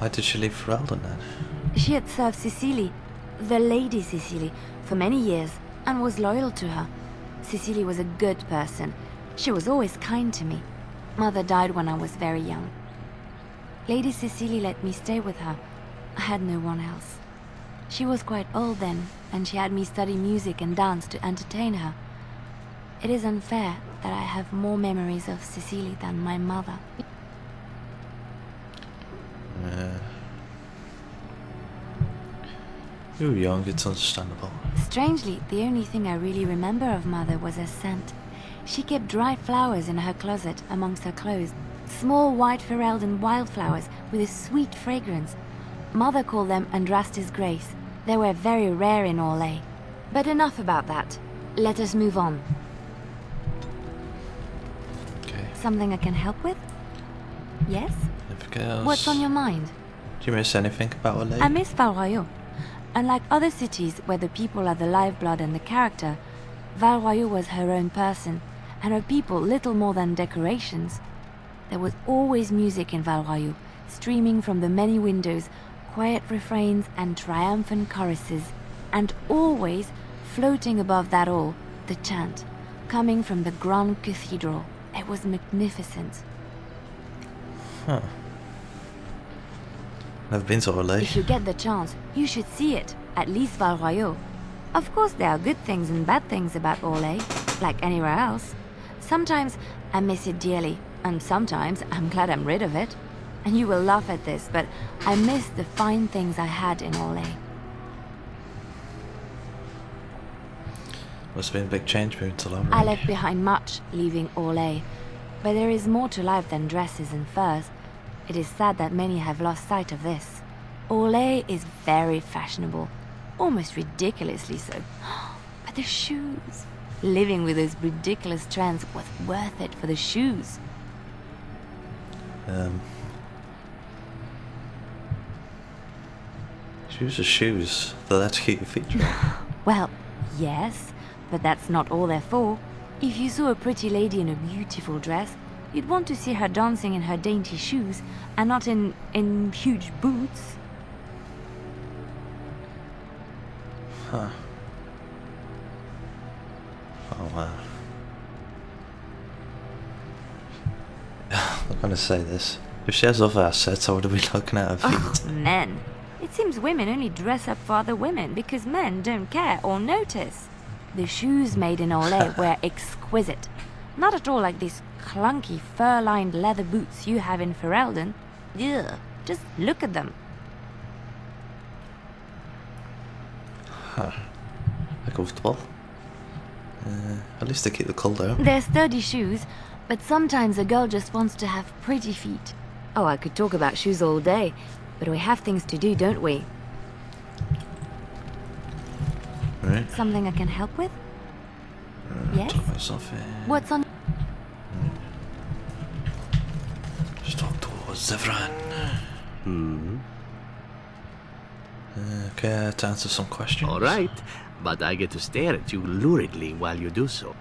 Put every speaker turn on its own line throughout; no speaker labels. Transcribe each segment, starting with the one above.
Why did she leave Ferelden then?
She had served Cecily, the Lady Cecily, for many years and was loyal to her. Cecily was a good person. She was always kind to me. Mother died when I was very young. Lady Cecily let me stay with her. I had no one else. She was quite old then, and she had me study music and dance to entertain her. It is unfair that I have more memories of Cecily than my mother.
You were young, it's understandable.
Strangely, the only thing I really remember of Mother was her scent. She kept dry flowers in her closet amongst her clothes. Small white Ferelden wildflowers with a sweet fragrance. Mother called them Andraste's Grace. They were very rare in Orlais. But enough about that. Let us move on.
Okay.
Something I can help with? Yes?
Anything else?
What's on your mind?
Do you miss anything about Orlais?
I miss Val Royeaux. Unlike other cities where the people are the lifeblood and the character, Val Royeaux was her own person, and her people little more than decorations. There was always music in Val Royeaux, streaming from the many windows, quiet refrains and triumphant choruses, and always, floating above that all, the chant, coming from the Grand Cathedral. It was magnificent.
Huh. Never been to Orlais.
If you get the chance, you should see it, at least Val Royeaux. Of course there are good things and bad things about Orlais, like anywhere else. Sometimes I miss it dearly, and sometimes I'm glad I'm rid of it. And you will laugh at this, but I miss the fine things I had in Orlais.
Must have been a big change moving to Lower.
I left behind much, leaving Orlais. But there is more to life than dresses and furs. It is sad that many have lost sight of this. Orlais is very fashionable, almost ridiculously so. But the shoes! Living with those ridiculous trends was worth it for the shoes.
Shoes are shoes. That's keep your feet dry.
Well, yes, but that's not all they're for. If you saw a pretty lady in a beautiful dress, you'd want to see her dancing in her dainty shoes, and not in huge boots.
Huh. Oh wow. I'm gonna say this. If she has other assets, I would have been looking at her feet.
Oh, men. It seems women only dress up for other women because men don't care or notice. The shoes made in Orlais were exquisite. Not at all like these clunky fur-lined leather boots you have in Ferelden. Ugh, just look at them.
Huh. They're comfortable. At least they keep the cold out.
They're sturdy shoes, but sometimes a girl just wants to have pretty feet. Oh, I could talk about shoes all day, but we have things to do, don't we?
Right.
Something I can help with? Yes?
Talk myself in.
What's on...
Just talk towards Zevran. Okay, to answer some questions.
All right, but I get to stare at you luridly while you do so.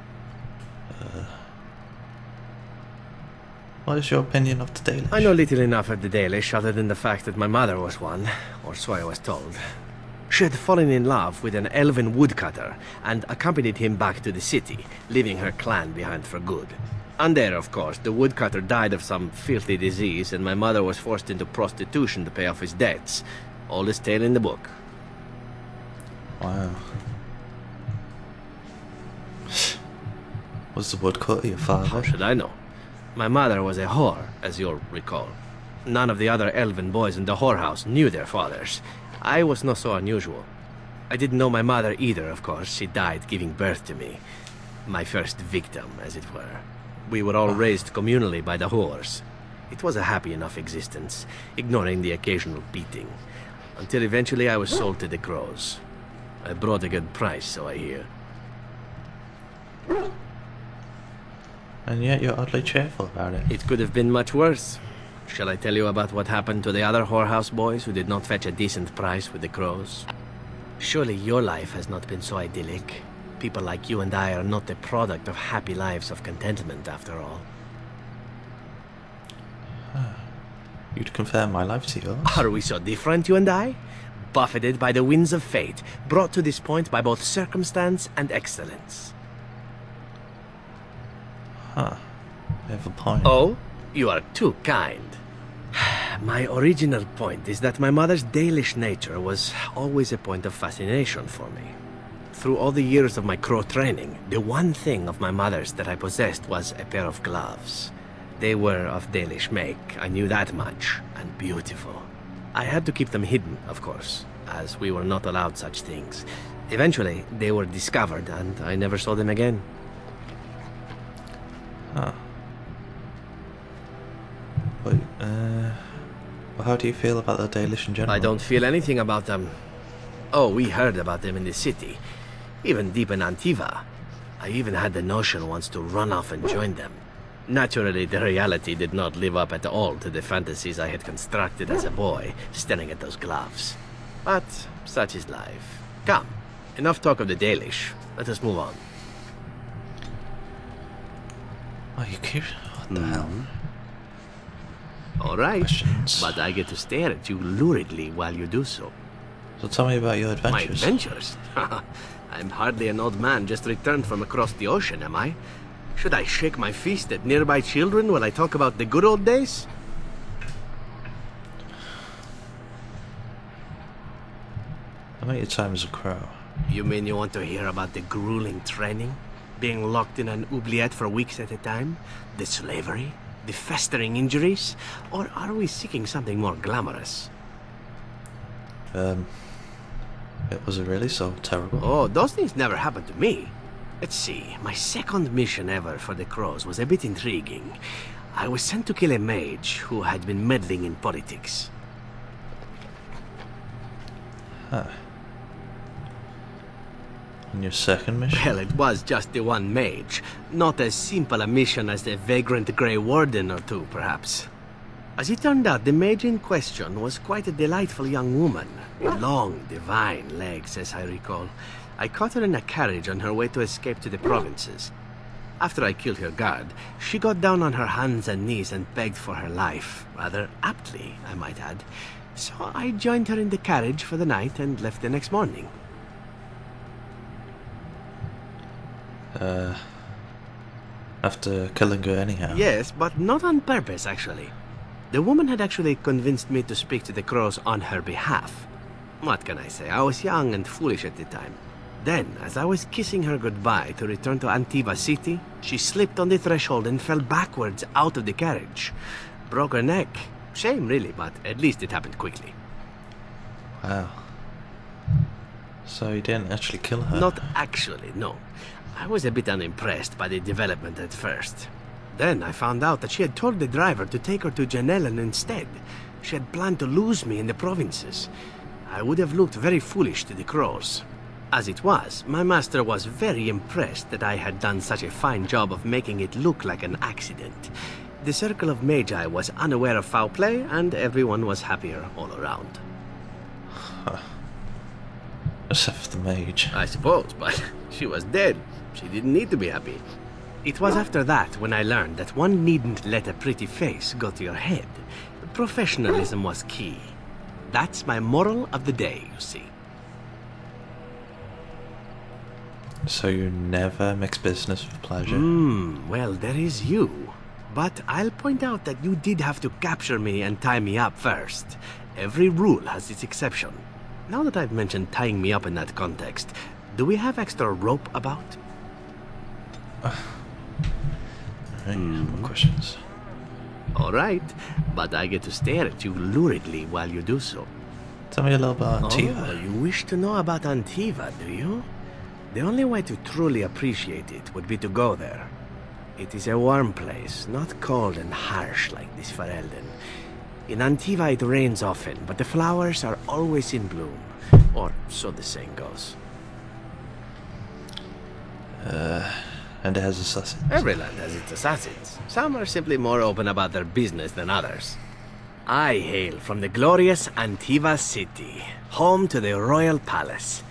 What is your opinion of the Dalish?
I know little enough of the Dalish other than the fact that my mother was one, or so I was told. She had fallen in love with an elven woodcutter and accompanied him back to the city, leaving her clan behind for good. And there, of course, the woodcutter died of some filthy disease and my mother was forced into prostitution to pay off his debts. Oldest tale in the book.
Wow. Was the woodcutter your father?
How should I know? My mother was a whore, as you'll recall. None of the other elven boys in the whorehouse knew their fathers. I was not so unusual. I didn't know my mother either, of course. She died giving birth to me. My first victim, as it were. We were all raised communally by the whores. It was a happy enough existence, ignoring the occasional beating. Until eventually I was sold to the crows. I brought a good price, so I hear.
And yet you're oddly cheerful about it.
It could have been much worse. Shall I tell you about what happened to the other whorehouse boys who did not fetch a decent price with the crows? Surely your life has not been so idyllic. People like you and I are not the product of happy lives of contentment, after all.
You'd compare my life to yours?
Are we so different, you and I? Buffeted by the winds of fate, brought to this point by both circumstance and excellence.
Huh. You have a point.
Oh, you are too kind. My original point is that my mother's Dalish nature was always a point of fascination for me. Through all the years of my crow training, the one thing of my mother's that I possessed was a pair of gloves. They were of Dalish make, I knew that much, and beautiful. I had to keep them hidden, of course, as we were not allowed such things. Eventually, they were discovered, and I never saw them again.
Huh. But, well, how do you feel about the Dalish in general?
I don't feel anything about them. Oh, we heard about them in the city, even deep in Antiva. I even had the notion once to run off and join them. Naturally, the reality did not live up at all to the fantasies I had constructed as a boy, staring at those gloves. But such is life. Come, enough talk of the Dalish. Let us move on.
Oh, you keep... What the hell?
All right,
Questions?
but I get to stare at you luridly while you do so.
So tell me about your
My
adventures.
adventures? I'm hardly an old man just returned from across the ocean, am I? Should I shake my fist at nearby children while I talk about the good old days?
How about your time as a crow?
You mean you want to hear about the grueling training? Being locked in an oubliette for weeks at a time? The slavery? The festering injuries? Or are we seeking something more glamorous?
Was it really so terrible?
Oh, those things never happened to me. Let's see, my second mission ever for the Crows was a bit intriguing. I was sent to kill a mage who had been meddling in politics.
Huh. And your second mission?
Well, it was just the one mage. Not as simple a mission as the vagrant Grey Warden or two, perhaps. As it turned out, the mage in question was quite a delightful young woman. Long, divine legs, as I recall. I caught her in a carriage on her way to escape to the provinces. After I killed her guard, she got down on her hands and knees and begged for her life. Rather aptly, I might add. So I joined her in the carriage for the night and left the next morning.
After killing her anyhow?
Yes, but not on purpose, actually. The woman had actually convinced me to speak to the Crows on her behalf. What can I say? I was young and foolish at the time. Then, as I was kissing her goodbye to return to Antiva City, she slipped on the threshold and fell backwards out of the carriage. Broke her neck. Shame, really, but at least it happened quickly.
Wow. So you didn't actually kill her?
Not actually, no. I was a bit unimpressed by the development at first. Then I found out that she had told the driver to take her to Janellen instead. She had planned to lose me in the provinces. I would have looked very foolish to the Crows. As it was, my master was very impressed that I had done such a fine job of making it look like an accident. The circle of magi was unaware of foul play, and everyone was happier all around.
Except for the mage.
I suppose, but she was dead. She didn't need to be happy. It was after that when I learned that one needn't let a pretty face go to your head. Professionalism was key. That's my moral of the day, you see.
So you never mix business with pleasure?
Well, there is you. But I'll point out that you did have to capture me and tie me up first. Every rule has its exception. Now that I've mentioned tying me up in that context, do we have extra rope about?
Right, more questions.
All right, but I get to stare at you luridly while you do so.
Tell me a little about Antiva.
Oh, you wish to know about Antiva, do you? The only way to truly appreciate it would be to go there. It is a warm place, not cold and harsh like this Ferelden. In Antiva it rains often, but the flowers are always in bloom. Or so the saying goes.
And it has assassins.
Every land has its assassins. Some are simply more open about their business than others. I hail from the glorious Antiva City, home to the royal palace.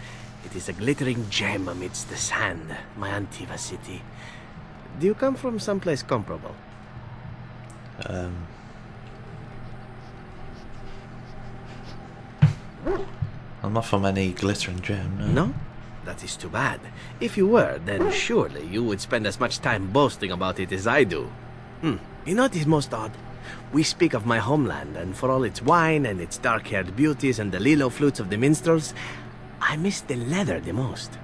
It is a glittering gem amidst the sand, my Antiva City. Do you come from someplace comparable?
I'm not from any glittering gem, no.
No? That is too bad. If you were, then surely you would spend as much time boasting about it as I do. You know what is most odd? We speak of my homeland, and for all its wine and its dark-haired beauties and the lilo flutes of the minstrels, I miss the leather the most.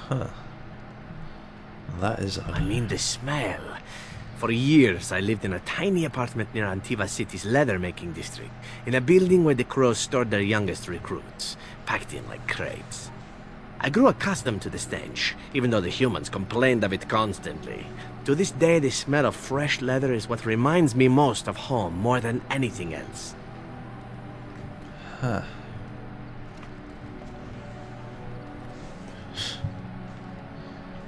Huh. That is odd.
I mean the smell. For years, I lived in a tiny apartment near Antiva City's leather-making district, in a building where the crows stored their youngest recruits, packed in like crates. I grew accustomed to the stench, even though the humans complained of it constantly. To this day, the smell of fresh leather is what reminds me most of home more than anything else.
Huh.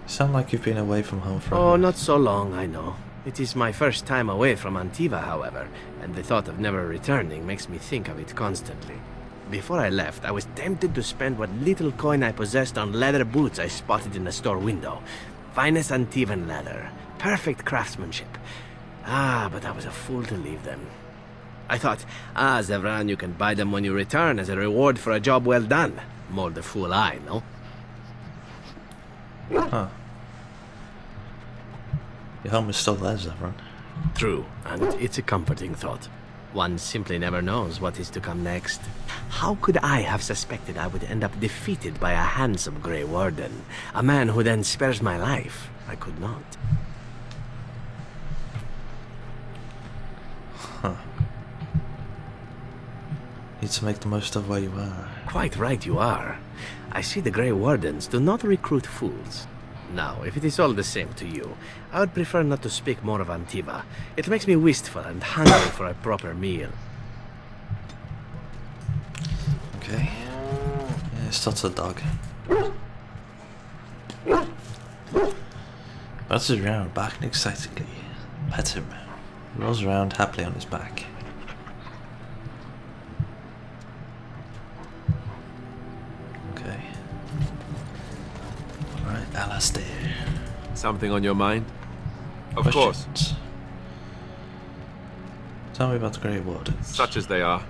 You sound like you've been away from home for a
Oh,
while.
not so long, I know. It is my first time away from Antiva, however, and the thought of never returning makes me think of it constantly. Before I left, I was tempted to spend what little coin I possessed on leather boots I spotted in a store window. Finest Antivan leather. Perfect craftsmanship. But I was a fool to leave them. I thought, Zevran, you can buy them when you return as a reward for a job well done. More the fool I, no?
Huh. Your home is still there, Zevran.
True, and it's a comforting thought. One simply never knows what is to come next. How could I have suspected I would end up defeated by a handsome Grey Warden? A man who then spares my life? I could not.
Huh. Need to make the most of where you are.
Quite right you are. I see the Grey Wardens do not recruit fools. Now, if it is all the same to you, I would prefer not to speak more of Antiva. It makes me wistful and hungry for a proper meal.
Okay. Yeah, it's not a dog. Bounces around, barking excitedly. Pet him. He rolls around happily on his back. Okay. Alright, Alastair.
Something on your mind? Of course,
Questions? Tell me about the Grey Wardens.
such as they are.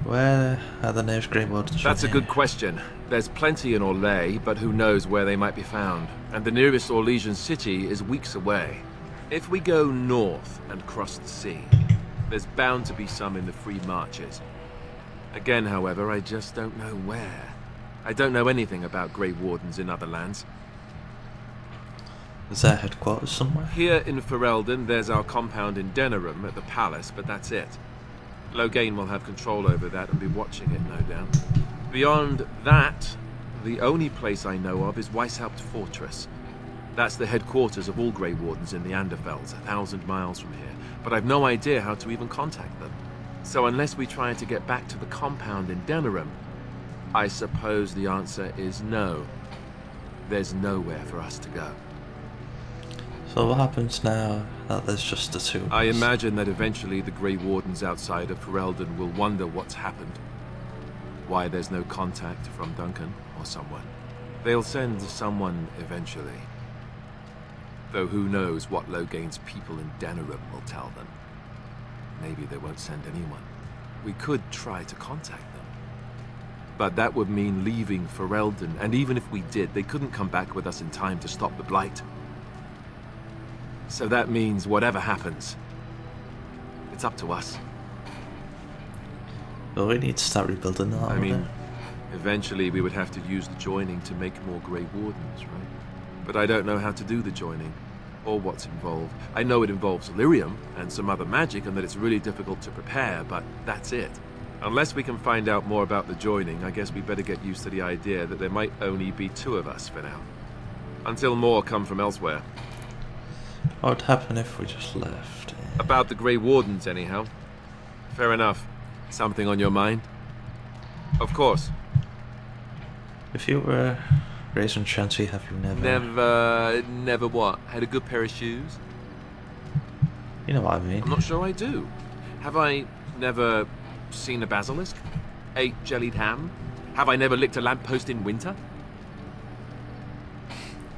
Where are the nearest Grey Wardens?
That's a
from
good
here?
question. There's plenty in Orlais, but who knows where they might be found. And the nearest Orlesian city is weeks away. If we go north and cross the sea, there's bound to be some in the Free Marches. Again, however, I just don't know where. I don't know anything about Grey Wardens in other lands.
Is there headquarters somewhere?
Here in Ferelden, there's our compound in Denerim at the palace, but that's it. Loghain will have control over that and be watching it, no doubt. Beyond that, the only place I know of is Weishaupt Fortress. That's the headquarters of all Grey Wardens in the Anderfelds, 1,000 miles from here, but I've no idea how to even contact them. So unless we try to get back to the compound in Denerim, I suppose the answer is no. There's nowhere for us to go.
So what happens now that there's just the two of
I
us?
imagine that eventually the Grey Wardens outside of Ferelden will wonder what's happened. Why there's no contact from Duncan or someone. They'll send someone eventually. Though who knows what Loghain's people in Denerim will tell them. Maybe they won't send anyone. We could try to contact them. But that would mean leaving Ferelden, and even if we did, they couldn't come back with us in time to stop the Blight. So that means whatever happens, it's up to us.
Well, we need to start rebuilding the armor.
I mean,
now.
eventually we would have to use the joining to make more Grey Wardens, right? But I don't know how to do the joining, or what's involved. I know it involves lyrium and some other magic, and that it's really difficult to prepare, but that's it. Unless we can find out more about the joining, I guess we better get used to the idea that there might only be two of us for now. Until more come from elsewhere.
What would happen if we just left?
About the Grey Wardens, anyhow. Fair enough. Something on your mind? Of course.
If you were raised in Shanty, have you never...
Never what? Had a good pair of shoes?
You know what I mean.
I'm not sure I do. Have I never seen a basilisk? Ate jellied ham? Have I never licked a lamppost in winter?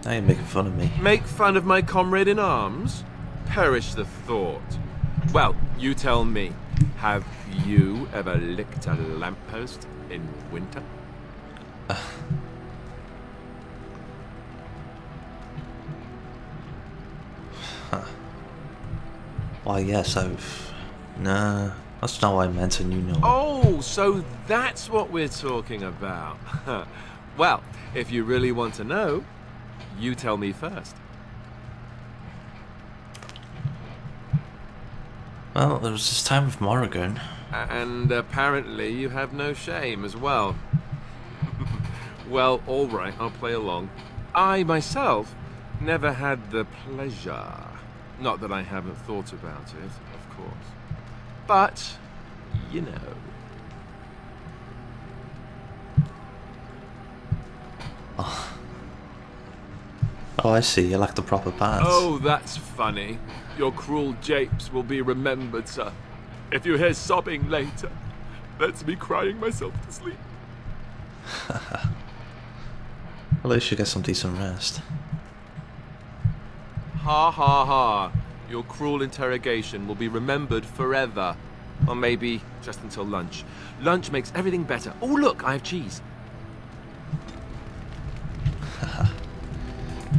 Now you're making fun of me.
Make fun of my comrade in arms? Perish the thought. Well, you tell me. Have you ever licked a lamppost in winter?
Why, yes, I've... Nah, that's not what I meant, and you know it.
Oh, so that's what we're talking about. Well, if you really want to know, you tell me first.
Well, there was this time with Morrigan.
And apparently you have no shame as well. Well, alright, I'll play along. I, myself, never had the pleasure. Not that I haven't thought about it, of course. But, you know.
Oh, I see, you like the proper parts.
Oh, that's funny. Your cruel japes will be remembered, sir. If you hear sobbing later, that's me crying myself to sleep.
At least you get some decent rest.
Ha ha ha. Your cruel interrogation will be remembered forever. Or maybe just until lunch. Lunch makes everything better. Oh, look, I have cheese.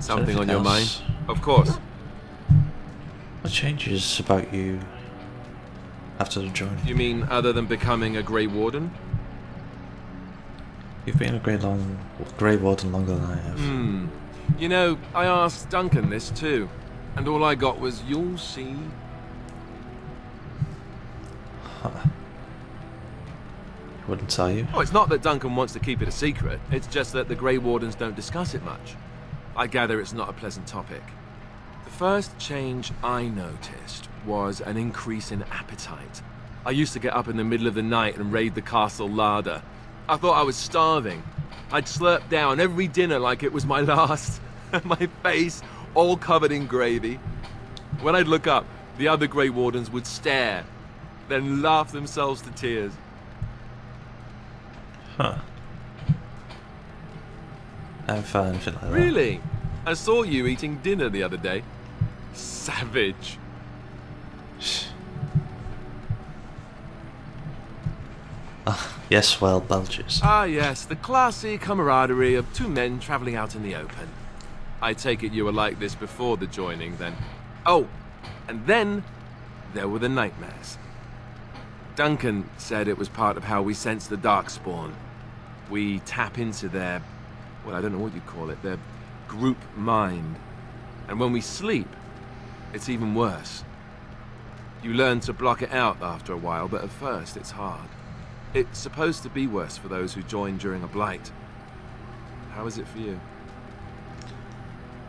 Something on your mind? Of course.
What changes about you after the journey?
You mean other than becoming a Grey Warden?
You've been a Grey Warden longer than I have.
You know, I asked Duncan this too. And all I got was, you'll see.
Wouldn't tell you.
Oh, it's not that Duncan wants to keep it a secret. It's just that the Grey Wardens don't discuss it much. I gather it's not a pleasant topic. The first change I noticed was an increase in appetite. I used to get up in the middle of the night and raid the castle larder. I thought I was starving. I'd slurp down every dinner like it was my last. My face all covered in gravy. When I'd look up, the other Grey Wardens would stare, then laugh themselves to tears.
Huh. I haven't found anything like that.
Really? I saw you eating dinner the other day. Savage.
Yes, well, belches.
Ah yes, the classy camaraderie of two men travelling out in the open. I take it you were like this before the joining then. Oh, and then there were the nightmares. Duncan said it was part of how we sense the Darkspawn. We tap into their, well, I don't know what you'd call it, their group mind. And when we sleep, it's even worse. You learn to block it out after a while, but at first it's hard. It's supposed to be worse for those who join during a blight. How is it for you?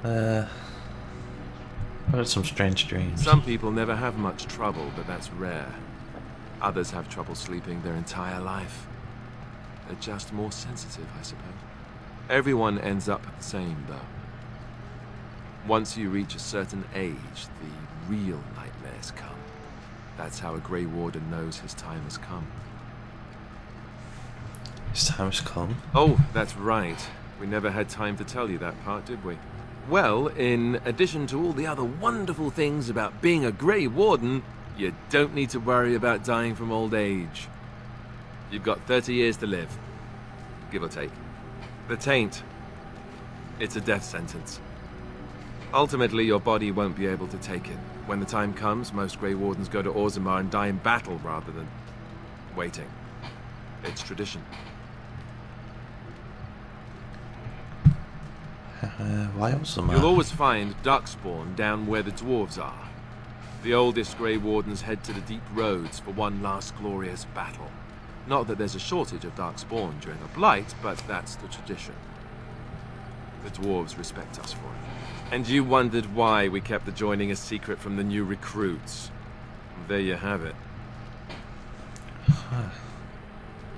I had some strange dreams.
Some people never have much trouble, but that's rare. Others have trouble sleeping their entire life. They're just more sensitive, I suppose. Everyone ends up the same, though. Once you reach a certain age, the real nightmares come. That's how a Grey Warden knows his time has come.
His time has come.
Oh, that's right. We never had time to tell you that part, did we? Well, in addition to all the other wonderful things about being a Grey Warden, you don't need to worry about dying from old age. You've got 30 years to live, give or take. The taint, it's a death sentence. Ultimately, your body won't be able to take it. When the time comes, most Grey Wardens go to Orzammar and die in battle rather than waiting. It's tradition.
Why Orzammar?
You'll always find Darkspawn down where the dwarves are. The oldest Grey Wardens head to the deep roads for one last glorious battle. Not that there's a shortage of Darkspawn during a blight, but that's the tradition. The dwarves respect us for it. And you wondered why we kept the joining a secret from the new recruits. There you have it.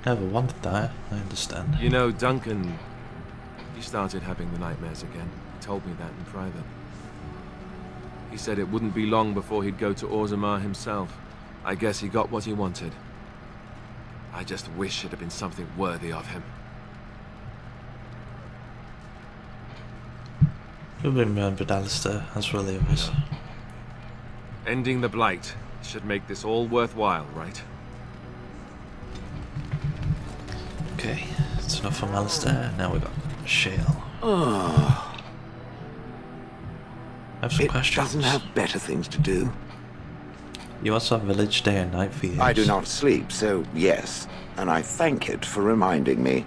Never wondered that, I understand.
You know, Duncan, he started having the nightmares again. He told me that in private. He said it wouldn't be long before he'd go to Orzammar himself. I guess he got what he wanted. I just wish it had been something worthy of him.
You'll be remembered, Alistair, as Williams.
Ending the blight should make this all worthwhile, right?
Okay, that's enough from Alistair. Now we got Shale.
Oh,
I have some
it
questions.
doesn't have better things to do.
You also have village day and night for years.
I do not sleep, so yes, and I thank it for reminding me.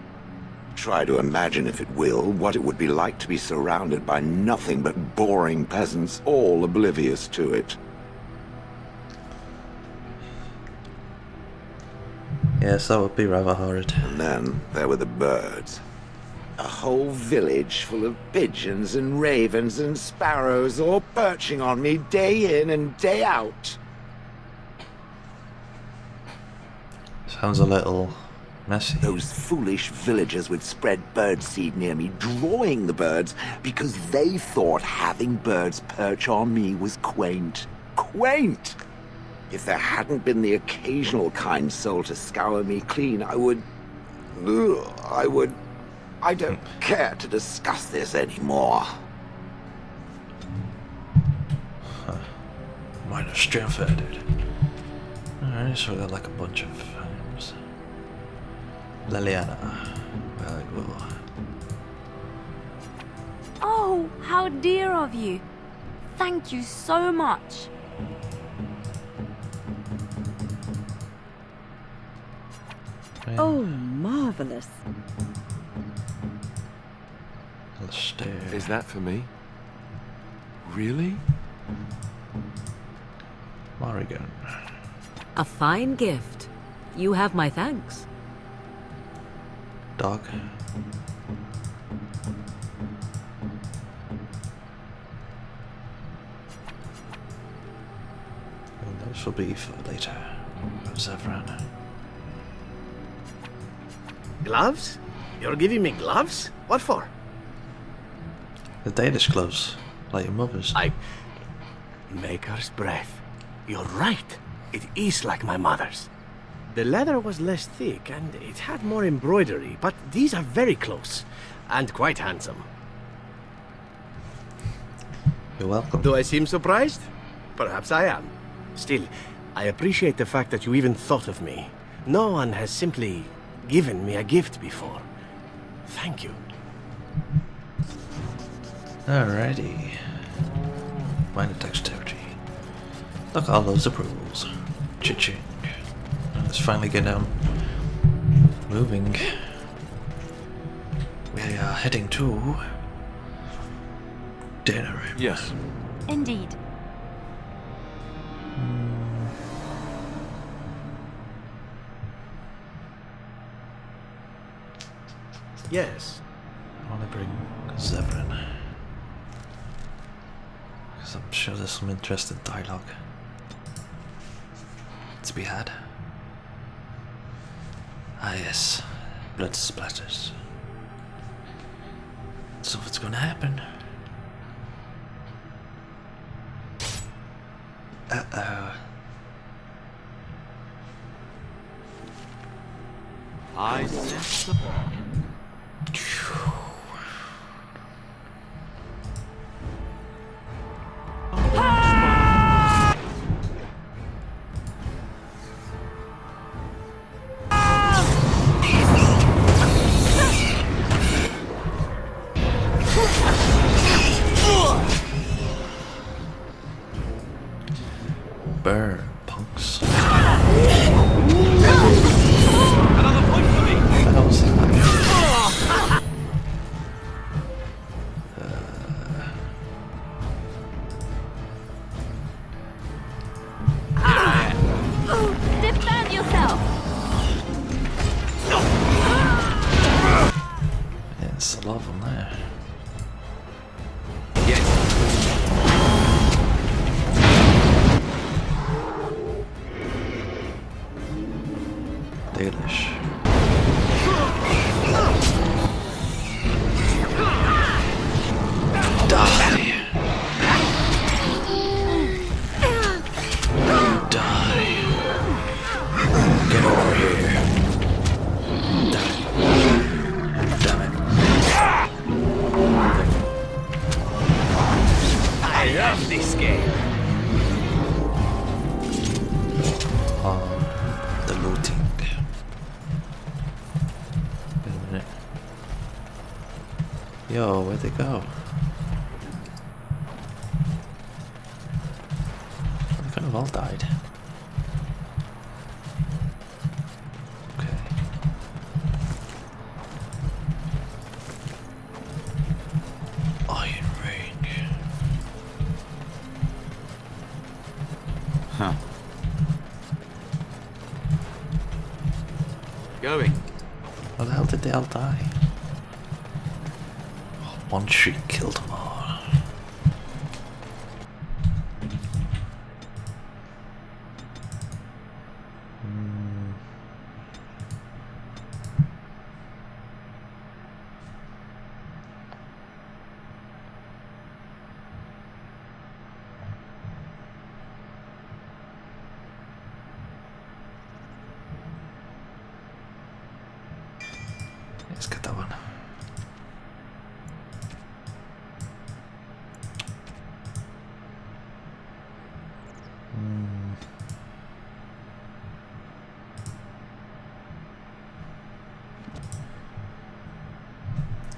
Try to imagine, if it will, what it would be like to be surrounded by nothing but boring peasants, all oblivious to it.
Yes, that would be rather horrid.
And then there were the birds. A whole village full of pigeons and ravens and sparrows all perching on me day in and day out.
Sounds a little messy.
Those foolish villagers would spread birdseed near me, drawing the birds because they thought having birds perch on me was quaint. Quaint! If there hadn't been the occasional kind soul to scour me clean, I don't care to discuss this anymore.
Minor strength added. Alright, so we got like a bunch of items. Liliana. Valuable.
Oh, how dear of you. Thank you so much.
Oh, marvelous.
Alistair.
Is that for me? Really?
Morrigan.
A fine gift. You have my thanks.
Dog. And those will be for later. Zevran.
Gloves? You're giving me gloves? What for?
The Danish gloves, like your mother's.
Maker's breath. You're right. It is like my mother's. The leather was less thick and it had more embroidery, but these are very close and quite handsome.
You're welcome.
Do I seem surprised? Perhaps I am. Still, I appreciate the fact that you even thought of me. No one has simply given me a gift before. Thank you.
Alrighty. Minor dexterity. Look at all those approvals. Cha-ching. Let's finally get moving. We are heading to dinner.
Yes.
Indeed.
Yes.
I want to bring Zevran. Because I'm sure there's some interesting dialogue to be had. Ah yes, blood splatters. So what's gonna happen? Uh-oh.
I sense the ball.
Burn, punks.
Another point for me.
What the hell is that?
Defend yourself!
Yeah, it's a lot of them there. Dalish. Die. Die. Get over here. Die. Damn it.
I love this game.
The looting. Yo, where'd they go? They kind of all died. Okay. Iron ring.
Huh.
Going.
How the hell did they all die? Oh, one shriek killed them all. Let's get that one.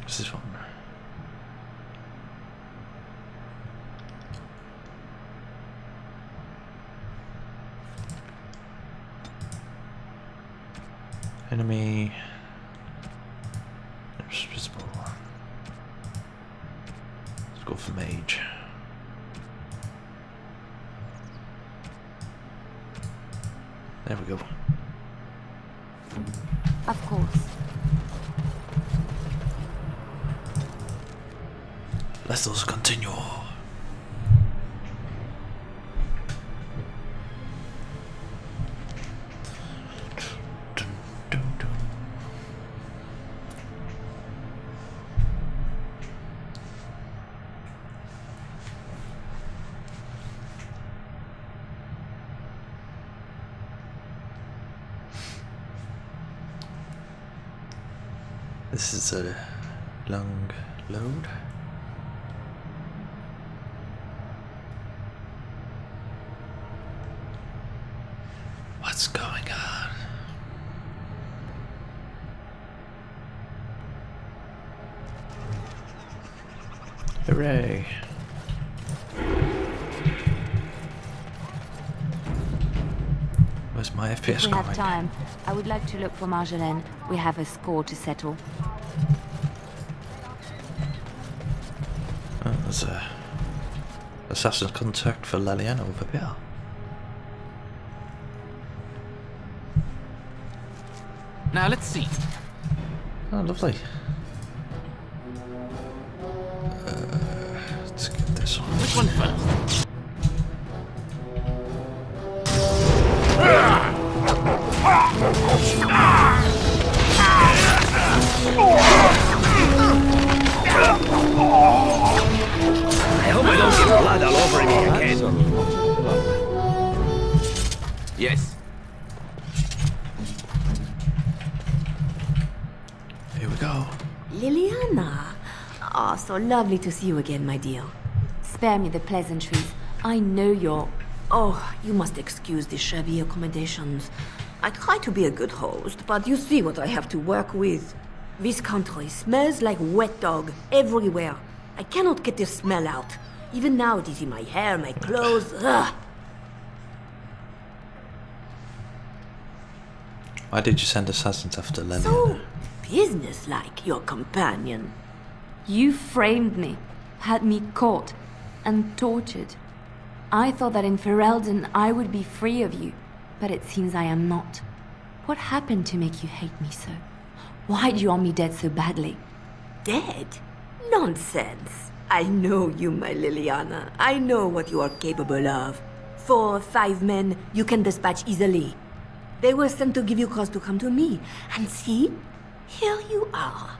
What's this one? Enemy. It's visible. Let's go for mage. There we go.
Of course.
Let us continue. This is a long load. What's going on? Hooray! Where's my FPS
If we
going?
have time, I would like to look for Marjolaine. We have a score to settle.
Oh, there's a assassin contact for Leliana over here.
Now let's see.
Oh, lovely. Let's get this one.
Which one first?
I hope I don't get blood all over me again.
Yes.
Here we go.
Liliana. Ah, so lovely to see you again, my dear.
Spare me the pleasantries. I know you're...
Oh, you must excuse the shabby accommodations. I try to be a good host, but you see what I have to work with. This country smells like wet dog everywhere. I cannot get this smell out. Even now it is in my hair, my clothes. Ugh.
Why did you send assassins after Leliana?
So businesslike, your companion.
You framed me, had me caught, and tortured. I thought that in Ferelden I would be free of you, but it seems I am not. What happened to make you hate me so? Why do you want me dead so badly?
Dead? Nonsense. I know you, my Liliana. I know what you are capable of. 4 or 5 men you can dispatch easily. They were sent to give you cause to come to me. And see, here you are.